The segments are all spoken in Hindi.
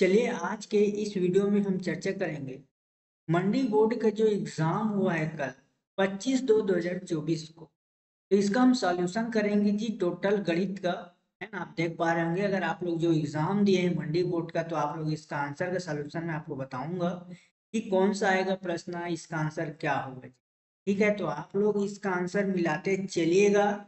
चलिए आज के इस वीडियो में हम चर्चा करेंगे मंडी बोर्ड का जो एग्जाम हुआ है कल 25/2/2024 को। तो इसका हम सॉल्यूशन करेंगे जी, टोटल गणित का। है ना, आप देख पा रहे होंगे, अगर आप लोग जो एग्जाम दिए हैं मंडी बोर्ड का तो आप लोग इसका आंसर का सॉल्यूशन मैं आपको बताऊंगा कि कौन सा आएगा प्रश्न, इसका आंसर क्या होगा जी। ठीक है, तो आप लोग इसका आंसर मिलाते चलिएगा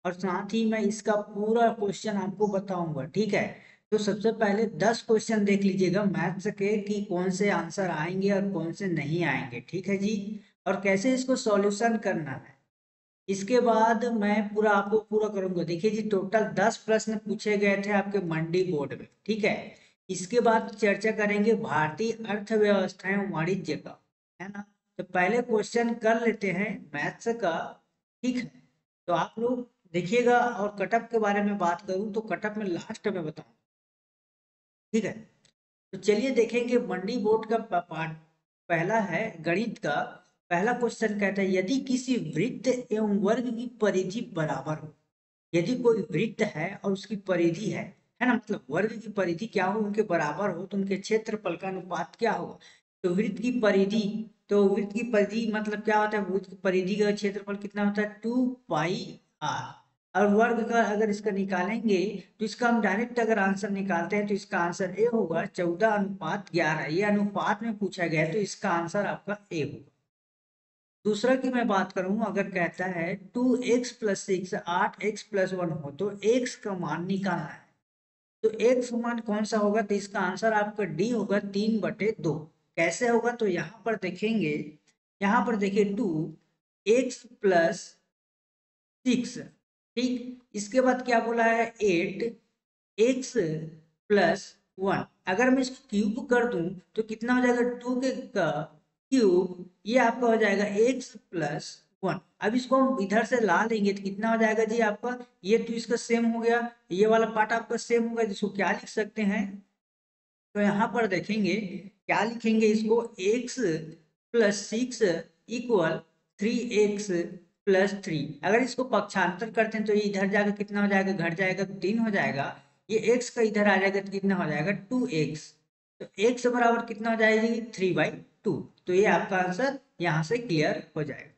और साथ ही मैं इसका पूरा क्वेश्चन आपको बताऊंगा। ठीक है, तो सबसे पहले 10 क्वेश्चन देख लीजिएगा मैथ्स के कि कौन से आंसर आएंगे और कौन से नहीं आएंगे। ठीक है जी, और कैसे इसको सॉल्यूशन करना है इसके बाद मैं पूरा आपको पूरा करूंगा। देखिए जी, टोटल 10 प्रश्न पूछे गए थे आपके मंडी बोर्ड में। ठीक है, इसके बाद चर्चा करेंगे भारतीय अर्थव्यवस्था एवं वाणिज्य का। है ना, तो पहले क्वेश्चन कर लेते हैं मैथ्स का। ठीक है, तो आप लोग देखिएगा, और कटअप के बारे में बात करूं तो कटअप में लास्ट में बताऊं। ठीक है, तो चलिए देखेंगे मंडी बोर्ड का पार्ट पहला है गणित का। पहला क्वेश्चन कहता है यदि किसी वृत्त एवं वर्ग की परिधि बराबर हो। यदि कोई वृत्त है और उसकी परिधि है ना, मतलब वर्ग की परिधि क्या हो, उनके बराबर हो, तो उनके क्षेत्रफल का अनुपात क्या होगा। तो वृत्त की परिधि, तो वृत्त की परिधि मतलब क्या होता है, वृत्त की परिधि का क्षेत्रफल कितना होता है, 2πr। और वर्ग का अगर इसका निकालेंगे तो इसका हम डायरेक्ट अगर आंसर निकालते हैं तो इसका आंसर ए होगा 14:11। ये अनुपात में पूछा गया है तो इसका आंसर आपका ए होगा। दूसरा की मैं बात करूं, अगर कहता है 2x+6 8x+1 हो तो x का मान निकालना है। तो x का मान कौन सा होगा, तो इसका आंसर आपका डी होगा 3/2। कैसे होगा, तो यहाँ पर देखेंगे, यहाँ पर देखिए 2x+6। ठीक, इसके बाद क्या बोला है 8x+1। अगर मैं इसको क्यूब कर दूं तो कितना हो जाएगा, 2 के का क्यूब, ये आपका हो जाएगा x+1। अब इसको हम इधर से ला लेंगे तो कितना हो जाएगा जी आपका, ये तो इसका सेम हो गया, ये वाला पार्ट आपका सेम होगा, जिसको क्या लिख सकते हैं। तो यहाँ पर देखेंगे क्या लिखेंगे इसको, x+6 इक्वल 3x+3। अगर इसको पक्षांतर करते हैं तो ये इधर जाकर कितना हो जाएगा, घट जाएगा तो 3 हो जाएगा। ये x का इधर आ जाएगा तो कितना हो जाएगा 2x। तो x बराबर कितना हो जाएगी 3/2। तो ये आपका आंसर यहाँ से क्लियर हो जाएगा।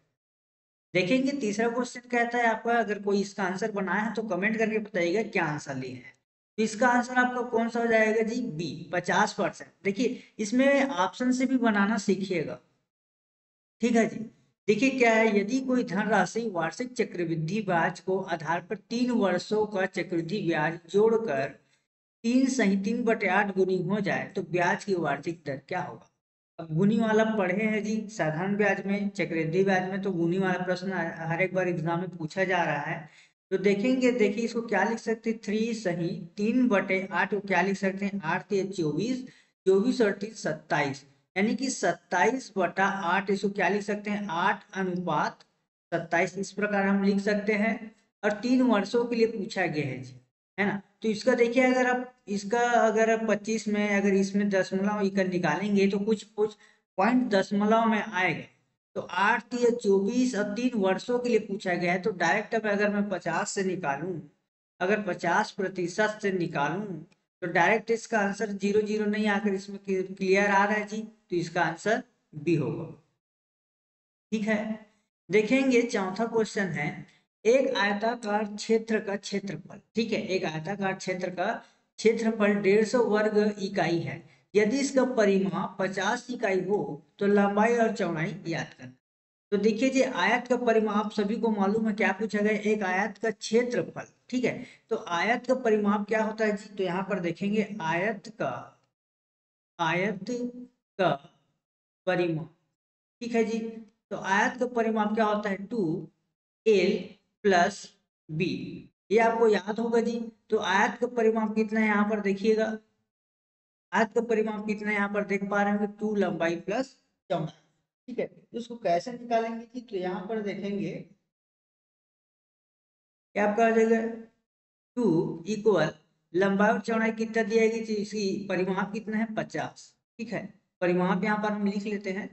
देखेंगे तीसरा क्वेश्चन कहता है आपका, अगर कोई इसका आंसर बनाया है तो कमेंट करके बताइएगा क्या आंसर लिए हैं। तो इसका आंसर आपका कौन सा हो जाएगा जी, बी 50%। देखिए इसमें ऑप्शन से भी बनाना सीखिएगा। ठीक है जी, देखिए क्या है, यदि कोई धनराशि वार्षिक चक्रवृद्धि ब्याज को आधार पर 3 वर्षों का चक्रवृद्धि ब्याज जोड़कर 3 सही 3/8 गुनी हो जाए तो ब्याज की वार्षिक दर क्या होगा। अब गुनी वाला पढ़े हैं जी, साधारण ब्याज में, चक्रवृद्धि ब्याज में तो गुनी वाला प्रश्न हर एक बार एग्जाम में पूछा जा रहा है। तो देखेंगे, देखिए इसको क्या लिख सकते हैं, 3 सही 3/8 को क्या लिख सकते हैं, 8×3 = 24, 24 और 3 = 27, यानी कि 27/8। इसको क्या लिख सकते हैं, 8:27। इस प्रकार हम लिख सकते हैं। और 3 वर्षों के लिए पूछा गया है जी, है ना। तो इसका देखिए, अगर आप इसका अगर 25 में अगर इसमें दशमलव इकर निकालेंगे तो कुछ कुछ पॉइंट दशमलव में आएगा। तो 8×3 = 24 और 3 वर्षों के लिए पूछा गया है, तो डायरेक्ट अब अगर मैं 50 से निकालूं, अगर 50% से निकालूं तो डायरेक्ट इसका आंसर 0 0 नहीं आकर इसमें क्लियर आ रहा है जी, तो इसका आंसर बी होगा। ठीक है, देखेंगे चौथा क्वेश्चन है, एक आयताकार क्षेत्र का क्षेत्रफल। ठीक है, एक आयताकार क्षेत्र का क्षेत्रफल 150 वर्ग इकाई है। यदि इसका परिमाप 50 इकाई हो तो लंबाई और चौड़ाई ज्ञात करना। तो देखिए जी, आयत का परिमाप सभी को मालूम है, क्या पूछा गया, एक आयत का क्षेत्रफल। ठीक है, तो आयत का परिमाप क्या होता है जी, तो यहाँ पर देखेंगे आयत का परिमाप। ठीक है जी, तो आयत का परिमाप क्या होता है, 2l+b। ये आपको याद होगा जी। तो आयत का परिमाप कितना है, यहाँ पर देखिएगा, आयत का परिमाप कितना है, यहाँ पर देख पा रहे हैं 2 लंबाई प्लस चौड़ाई। ठीक है, तो इसको कैसे निकालेंगे जी, तो यहाँ पर देखेंगे क्या आपका आ जाएगा, 2 इक्वल लंबाई और चौड़ाई कितना दिया है, तो इसकी परिमाप कितना है 50। ठीक है, परिमाप यहाँ पर हम लिख लेते हैं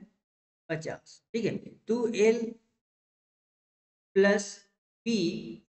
50। ठीक है, 2l+b =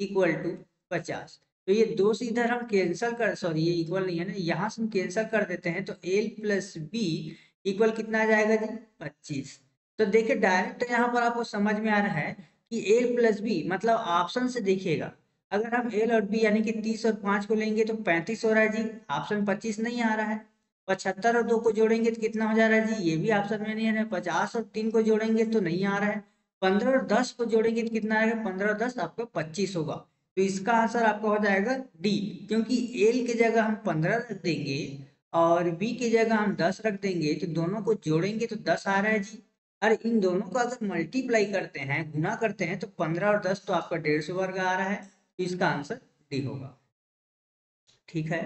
50। तो ये दो से इधर हम कैंसल कर, सॉरी ये इक्वल नहीं है ना, यहाँ से हम कैंसल कर देते हैं तो एल प्लस बी इक्वल कितना आ जाएगा जी 25। तो देखिए डायरेक्ट यहाँ पर आपको समझ में आ रहा है कि एल प्लस बी मतलब ऑप्शन से देखिएगा, अगर हम एल और बी यानी कि 30 और 5 को लेंगे तो 35 हो रहा है जी, ऑप्शन 25 नहीं आ रहा है। 75 और 2 को जोड़ेंगे तो कितना हो जा रहा है जी, ये भी ऑप्शन में नहीं आ रहा है। 50 और 3 को जोड़ेंगे तो नहीं आ रहा है। 15 और 10 को जोड़ेंगे तो कितना आएगा, 15 और 10 आपका 25 होगा। तो इसका आंसर आपका हो जाएगा डी, क्योंकि एल की जगह हम 15 रख देंगे और बी की जगह हम 10 रख देंगे, तो दोनों को जोड़ेंगे तो 10 आ रहा है जी। और इन दोनों को अगर मल्टीप्लाई करते हैं, गुना करते हैं, तो 15 और 10 तो आपका 150 वर्ग आ रहा है। तो इसका आंसर डी होगा। ठीक है,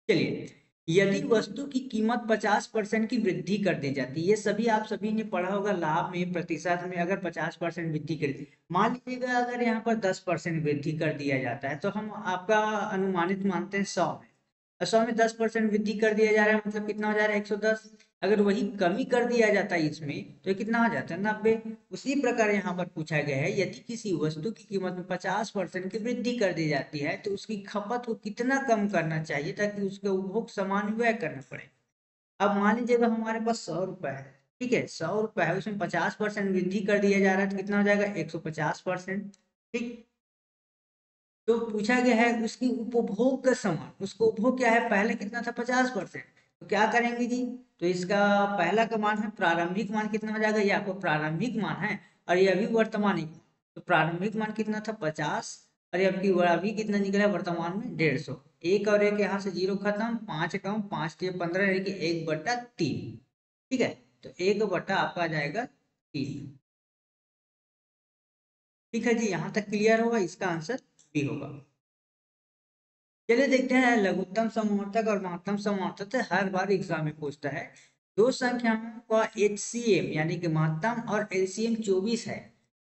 चलिए, यदि वस्तु की कीमत 50% की वृद्धि कर दी जाती है, ये सभी आप सभी ने पढ़ा होगा, लाभ में प्रतिशत में अगर 50% वृद्धि कर दी, मान लीजिएगा अगर यहाँ पर 10% वृद्धि कर दिया जाता है, तो हम आपका अनुमानित मानते हैं 100 में, 100 में 10% वृद्धि कर दिया जा रहा है, मतलब कितना हो जा रहा है 110। अगर वही कमी कर दिया जाता है इसमें तो ये कितना हो जाता है 90। उसी प्रकार यहाँ पर पूछा गया है, यदि किसी वस्तु की कीमत में 50% की वृद्धि कर दी जाती है तो उसकी खपत को कितना कम करना चाहिए ताकि उसके उपभोग समान व्यय करना पड़े। अब मान लीजिएगा हमारे पास 100 रुपए है, ठीक है, 100 रुपए है, उसमें 50% वृद्धि कर दिया जा रहा है तो कितना हो जाएगा 150%। ठीक, तो पूछा गया है उसकी उपभोग का समान, उसको उपभोग क्या है, पहले कितना था 50%, तो क्या करेंगे जी, तो इसका पहला का मान है प्रारंभिक मान कितना हो जाएगा, ये आपको प्रारंभिक मान है और ये अभी वर्तमानिक मान, तो प्रारंभिक मान कितना था 50 और ये आपकी अभी कितना निकला वर्तमान में 150। एक और एक यहाँ से जीरो खत्म, 5 कम 5 के 15 यानी कि 1/3। ठीक है, तो 1 बटा आपका आ जाएगा 3। ठीक है जी, यहाँ तक क्लियर होगा, इसका आंसर बी होगा। चलिए देखते हैं, लघुत्तम समवर्तक और महत्तम समवर्तक से हर बार एग्जाम में पूछता है। दो संख्याओं का एचसीएम यानी कि महत्तम और एलसीएम 24 है,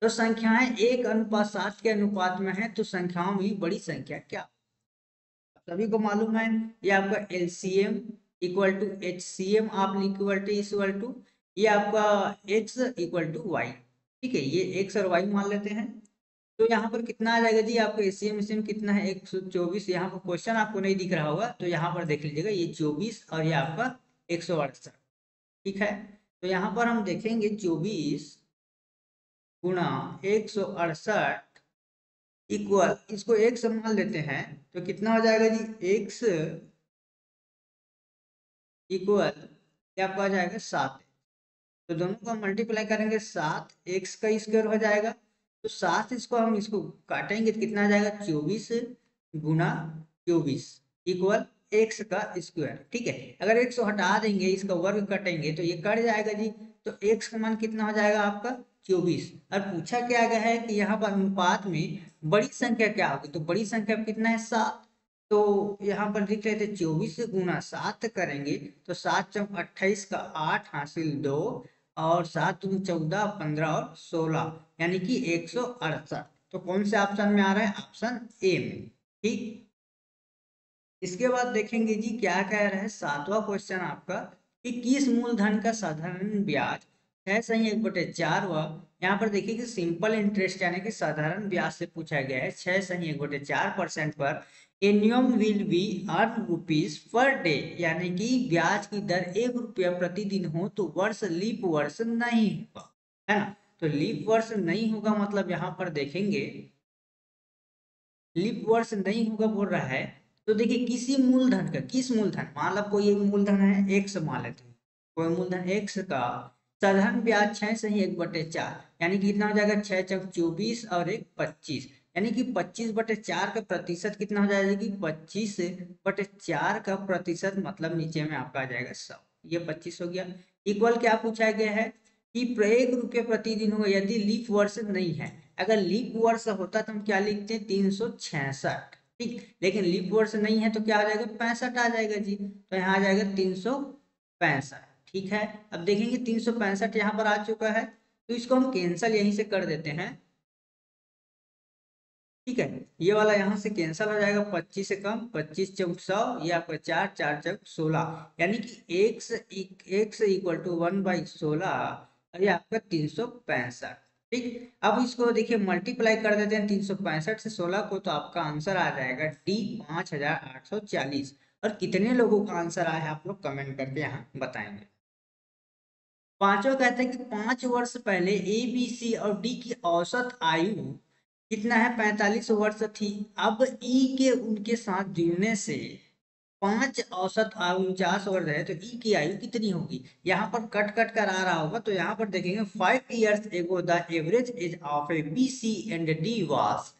तो संख्याएं 1:7 के अनुपात में है, तो संख्याओं में बड़ी संख्या क्या। सभी को मालूम है, ये आपका एलसीएम इक्वल टू एचसीएम आप इक्वल टू ये आपका एक्स इक्वल टू वाई। ठीक है, ये एक्स और वाई मान लेते हैं, तो यहाँ पर कितना आ जाएगा जी, आपको एसीएम एसीएम कितना है 124। यहाँ पर क्वेश्चन आपको नहीं दिख रहा होगा तो यहाँ पर देख लीजिएगा, ये 24 और ये आपका 168। ठीक है, तो यहाँ पर हम देखेंगे 24 गुणा 168 इक्वल, इसको एक मान लेते हैं तो कितना हो जाएगा जी, एक्स इक्वल क्या आपका आ जाएगा 7। तो दोनों को मल्टीप्लाई करेंगे 7 एक्स का स्क्वायर हो जाएगा, तो 7 इसको हम इसको काटेंगे तो कितना आ जाएगा 24 गुना 24 इक्वल एक्स का स्क्वायर। ठीक है, अगर एक्स को हटा देंगे, इसका वर्ग कटेंगे तो ये कट जाएगा जी, तो एक्स का मान कितना हो जाएगा आपका 24। और पूछा क्या गया है कि यहाँ पर अनुपात में बड़ी संख्या क्या होगी, तो बड़ी संख्या कितना है 7। तो यहाँ पर लिख रहे थे 24 गुना 7 करेंगे तो 7×4 = 28 का 8 हासिल 2 और 7×14 15 और 16 यानी कि 168। तो कौन से ऑप्शन में आ रहा है, ऑप्शन ए में। ठीक, इसके बाद देखेंगे जी क्या कह रहा है, 7वां क्वेश्चन आपका कि किस मूलधन का साधारण ब्याज 6/1/4 व, यहाँ पर देखिए कि सिंपल इंटरेस्ट यानी कि साधारण ब्याज से पूछा गया है 6/1/4% per annum will be earn rupees per day, यानी कि ब्याज की दर 1 रुपया प्रतिदिन हो तो वर्ष लीप वर्ष नहीं होगा, है ना। तो लीप वर्ष नहीं होगा मतलब यहाँ पर देखेंगे लीप वर्ष नहीं होगा बोल रहा है, तो देखिए किसी मूलधन का, किस मूलधन, मान लो कोई एक मूलधन है एक्स मान लेते हैं, कोई मूलधन एक्स का साधारण ब्याज 6/1/4 यानी कि कितना हो जाएगा 6×24 और 1 25, यानी कि 25/4 का प्रतिशत कितना हो जाएगा कि 25/4 का प्रतिशत मतलब नीचे में आपका आ जाएगा 100, ये 25 हो गया। इक्वल क्या पूछा गया है कि 1 रुपये प्रतिदिन होगा यदि लीप वर्ष नहीं है। अगर लीप वर्ष होता तो हम क्या लिखते हैं 366। ठीक, लेकिन लीप वर्ष नहीं है तो क्या आ जाएगा 65 आ जाएगा जी, तो यहाँ आ जाएगा 365। ठीक है, अब देखेंगे 365 यहाँ पर आ चुका है, तो इसको हम कैंसल यहीं से कर देते हैं। ठीक है, ये वाला यहाँ से कैंसल हो जाएगा, 25 से कम 25×100 ये आपका 4 4×16 यानी कि x इक्वल टू 1/16 और ये आपका 365। ठीक, अब इसको देखिए मल्टीप्लाई कर देते हैं 365 से 16 को, तो आपका आंसर आ जाएगा डी 5840। और कितने लोगों का आंसर आया है आप लोग कमेंट करके यहाँ बताएंगे। पांचवा कहते हैं कि 5 वर्ष पहले ए बी सी और डी की औसत आयु कितना है, 45 वर्ष थी। अब ई के उनके साथ जुड़ने से 5 औसत आयु 49 वर्ष है, तो ई की आयु कितनी होगी। यहाँ पर कट कट कर आ रहा होगा, तो यहाँ पर देखेंगे 5 years ago the average age of A B C and D was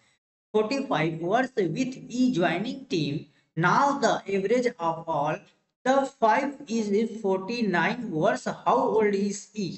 45 words with E joining team. Now the average of all the five is 49 words. How old is E?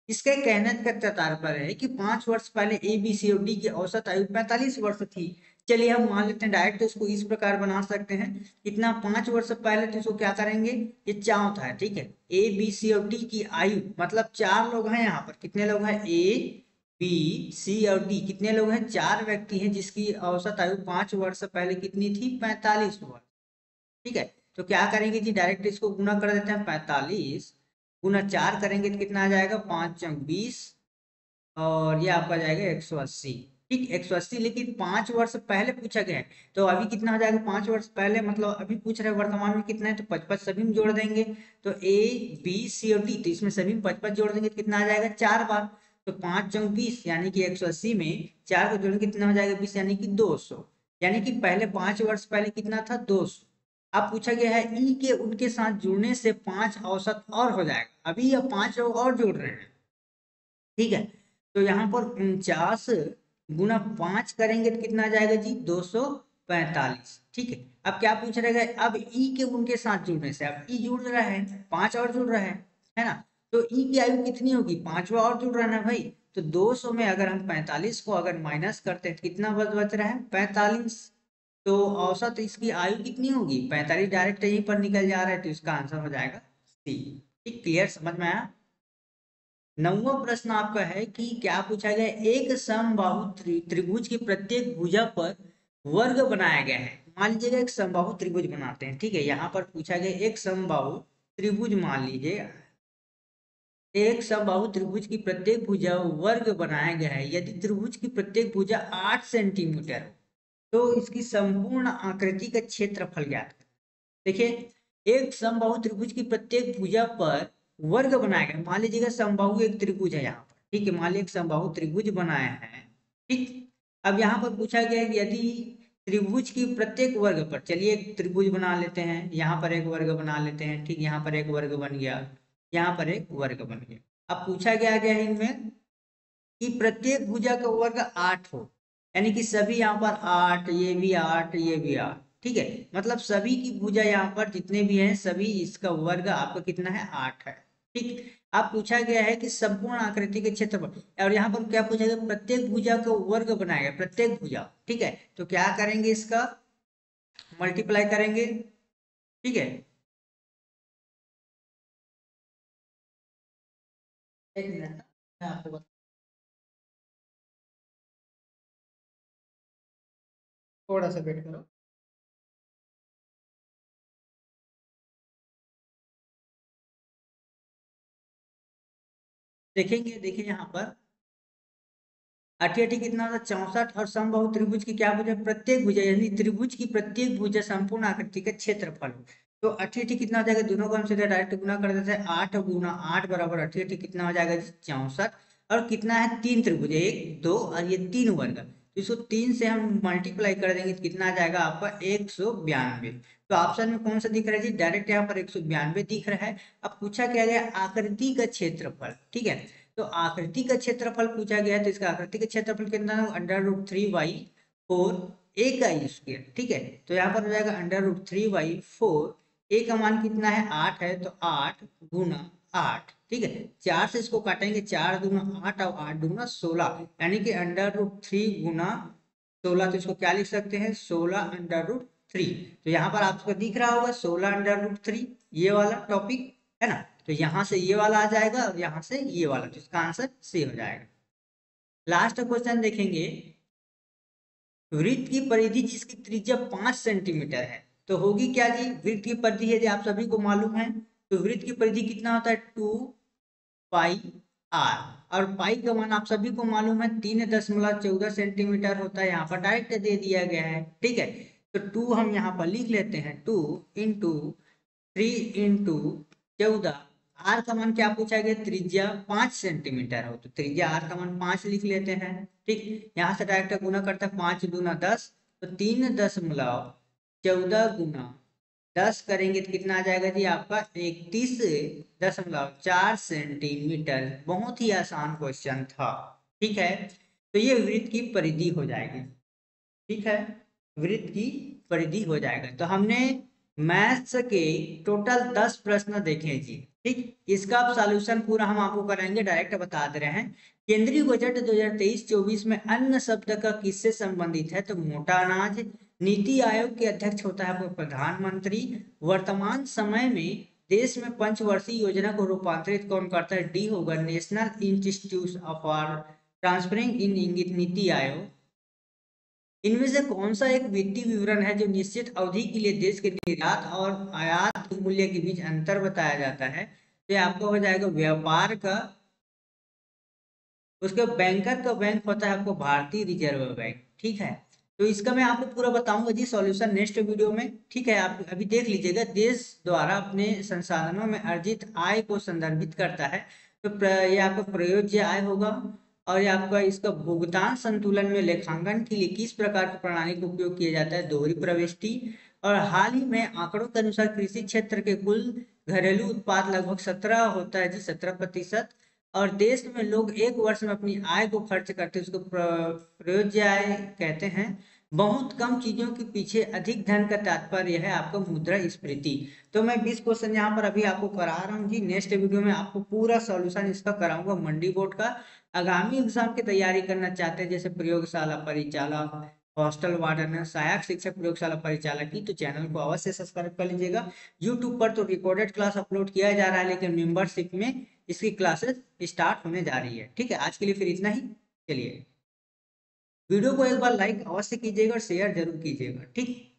इसके कहने का तात्पर्य है कि 5 वर्ष पहले ए बी सी और डी की औसत आयु 45 वर्ष थी। चलिए हम मान लेते हैं डायरेक्ट इसको इस प्रकार बना सकते हैं, कितना 5 वर्ष पहले, तो इसको क्या करेंगे, ये चौथा है, ठीक है। ए बी सी और डी की आयु मतलब 4 लोग हैं, यहाँ पर कितने लोग हैं, ए बी सी और डी कितने लोग हैं, 4 व्यक्ति हैं, जिसकी औसत आयु 5 वर्ष पहले कितनी थी, 45 वर्ष। ठीक है, तो क्या करेंगे जी, डायरेक्ट इसको गुना कर देते हैं, 45 गुना 4 करेंगे तो कितना आ जाएगा, 5×20, और ये आपका जाएगा 180। ठीक, 180, लेकिन 5 वर्ष पहले पूछा गया है, तो अभी कितना हो जाएगा, 5 वर्ष पहले मतलब अभी पूछ रहे हैं वर्तमान में कितना है, तो 55 सभी में जोड़ देंगे। तो ए बी सी और डी, तो इसमें सभी में 55 जोड़ देंगे तो कितना आ जाएगा, 4 बार। तो 5×20 यानी कि 180 में 4 को जोड़ेंगे कितना हो जाएगा, 20 यानी कि 200। यानी कि पहले 5 वर्ष पहले कितना था, 200। अब पूछा गया है ई के उनके साथ जुड़ने से 5 औसत और हो जाएगा, अभी ये 5 लोग और जुड़ रहे हैं। ठीक है, तो यहाँ पर 49 गुना 5 करेंगे तो कितना आ जाएगा जी, 245। ठीक है, अब क्या पूछ रहे हैं, अब ई के उनके साथ जुड़ने से, अब ई जुड़ रहा है, 5 और जुड़ रहा है ना, तो ई की आयु कितनी होगी, 5वां और जुड़ रहा है ना भाई। तो 200 में अगर हम 45 को अगर माइनस करते हैं तो कितना बच रहा है, 45। तो औसत इसकी आयु कितनी होगी, 45 डायरेक्ट यहीं पर निकल जा रहा है, तो इसका आंसर हो जाएगा सी। ठीक, क्लियर, समझ में आया। 9वां प्रश्न आपका है कि क्या पूछा गया, एक समबाहु त्रिभुज की प्रत्येक भुजा पर वर्ग बनाया गया है। मान लीजिएगा एक समबाहु त्रिभुज बनाते हैं, ठीक है, यहाँ पर पूछा गया एक समबाहु त्रिभुज, मान लीजिए एक समबाहु त्रिभुज की प्रत्येक भुजा वर्ग बनाया गया है, यदि त्रिभुज की प्रत्येक भुजा 8 सेंटीमीटर हो तो इसकी संपूर्ण आकृति का क्षेत्रफल ज्ञात करें। देखिए एक समबाहु त्रिभुज की प्रत्येक भुजा पर वर्ग बनाया गया, मान लीजिएगा समबाहु एक त्रिभुज है यहाँ पर, ठीक है, मान लीजिए एक समबाहु त्रिभुज बनाया है। ठीक, अब यहाँ पर पूछा गया है यदि त्रिभुज की प्रत्येक वर्ग पर, चलिए एक त्रिभुज बना लेते हैं, यहाँ पर एक वर्ग बना लेते हैं, ठीक, यहाँ पर एक वर्ग बन गया, यहाँ पर एक वर्ग बन गया। अब पूछा गया है इनमें कि प्रत्येक भुजा का वर्ग 8 हो, यानी कि सभी यहाँ पर 8, ये भी 8, ये भी 8। ठीक है, मतलब सभी की भुजा यहाँ पर जितने भी हैं सभी, इसका वर्ग आपका कितना है, 8 है। ठीक, अब पूछा गया है कि संपूर्ण आकृति के क्षेत्रफल, और यहाँ पर क्या पूछा गया, प्रत्येक भुजा का वर्ग बनाया गया, प्रत्येक भुजा। ठीक है, तो क्या करेंगे, इसका मल्टीप्लाई करेंगे। ठीक है, एक मिनट मैं आपको थोड़ा सा वेट करो। देखेंगे, देखिए यहाँ पर 88 कितना होता है, 64, और समबाहु त्रिभुज की क्या भुजा, प्रत्येक भुजा, यानी त्रिभुज की प्रत्येक भुजा संपूर्ण आकृति का क्षेत्रफल। तो 88 कितना हो जाएगा, दोनों को हम सीधे डायरेक्ट गुना कर देते हैं, 8 × 8 बराबर 88 कितना हो जाएगा, 64। और कितना है, 3 त्रिभुज, 1 2 और ये 3 वर्ग, तो इसको 3 से हम मल्टीप्लाई कर देंगे तो कितना आ जाएगा आपका, 192। तो ऑप्शन में कौन सा दिख रहा है जी, डायरेक्ट यहाँ पर 192 दिख रहा है। अब पूछा क्या गया, आकृति का क्षेत्रफल। ठीक है, तो आकृति का क्षेत्रफल पूछा गया है, तो इसका आकृति का क्षेत्रफल कितना है, √3/4 a का स्क्वायर। ठीक है, तो यहाँ पर हो जाएगा √3/4, a का मान कितना है, 8 है, तो 8 × 8। ठीक है, 4 से इसको काटेंगे, 4 दूना 8 और 8 दूना 16, यानी कि √3 × 16, तो इसको क्या लिख सकते हैं, 16√3। तो यहाँ पर आपको दिख रहा होगा 16√3, ये वाला टॉपिक है ना, तो यहाँ से ये वाला आ जाएगा और यहाँ से ये वाला, तो इसका आंसर सी हो जाएगा। लास्ट क्वेश्चन देखेंगे, वृत्त की परिधि जिसकी त्रिज्या 5 सेंटीमीटर है, तो होगी क्या जी, वृत्त की परिधि है, आप सभी को मालूम है, तो वृत्त की परिधि कितना होता है, 2 पाई r। और पाई का मान आप सभी को मालूम है 3.14 सेंटीमीटर होता है, यहाँ पर डायरेक्ट दे दिया गया है। ठीक है, तो 2 हम यहाँ पर लिख लेते हैं, 2 इंटू 3 इंटू 14। आर का मान क्या पूछा गया, त्रिज्या 5 सेंटीमीटर हो, तो त्रिज्या आर का मान 5 लिख लेते हैं। ठीक, यहाँ से डायरेक्ट गुना करते हैं, 5 दूना 10, तो 3.14 गुना 10 करेंगे तो कितना आ जाएगा जी आपका 31.4 सेंटीमीटर। बहुत ही आसान क्वेश्चन था। ठीक है, तो ये वृत्त की परिधि हो जाएगी। ठीक है, वृत्त की परिधि हो जाएगा। तो हमने मैथ्स के टोटल 10 प्रश्न देखे जी। ठीक, इसका अब सॉल्यूशन पूरा हम आपको कराएंगे, डायरेक्ट बता दे रहे हैं। केंद्रीय बजट 2023-24 में अन्न शब्द का किससे संबंधित है, तो मोटा अनाज। नीति आयोग के अध्यक्ष होता है प्रधानमंत्री। वर्तमान समय में देश में पंचवर्षीय योजना को रूपांतरित कौन करता है, डी होगा, नेशनल इंस्टीट्यूट फॉर ट्रांसफरिंग इन नीति आयोग। इनमें से कौन सा एक वित्तीय विवरण है जो निश्चित अवधि के लिए देश के निर्यात और आयात मूल्य के बीच अंतर बताया जाता है, तो आपको हो जाएगा व्यापार का। उसके बैंकर का बैंक होता है आपको भारतीय रिजर्व बैंक। ठीक है, तो इसका मैं आपको पूरा बताऊंगा जी सॉल्यूशन नेक्स्ट वीडियो में। ठीक है, आप अभी देख लीजिएगा, देश द्वारा अपने संसाधनों में अर्जित आय को संदर्भित करता है, तो ये आपका प्रयोज्य आय होगा। और ये आपका इसका भुगतान संतुलन में लेखांकन के लिए किस प्रकार की प्रणाली का उपयोग किया जाता है, दोहरी प्रविष्टि। और हाल ही में आंकड़ों के अनुसार कृषि क्षेत्र के कुल घरेलू उत्पाद लगभग 17 होता है जी, 17%। और देश में लोग एक वर्ष में अपनी आय को खर्च करते हैं, उसको प्रयोज्य आय कहते हैं। बहुत कम चीजों के पीछे अधिक धन का तात्पर्य है आपका मुद्रास्फीति। तो मैं 20 क्वेश्चन यहाँ पर अभी आपको करा रहा हूँ जी, नेक्स्ट वीडियो में आपको पूरा सॉल्यूशन इसका कराऊंगा मंडी बोर्ड का। आगामी एग्जाम की तैयारी करना चाहते हैं, जैसे प्रयोगशाला परिचालक, हॉस्टल वार्डन, सहायक शिक्षक, प्रयोगशाला परिचालक की, तो चैनल को अवश्य सब्सक्राइब कर लीजिएगा। यूट्यूब पर तो रिकॉर्डेड क्लास अपलोड किया जा रहा है, लेकिन मेंबरशिप में इसकी क्लासेस स्टार्ट होने जा रही है। ठीक है, आज के लिए फिर इतना ही। चलिए, वीडियो को एक बार लाइक अवश्य कीजिएगा और शेयर जरूर कीजिएगा। ठीक।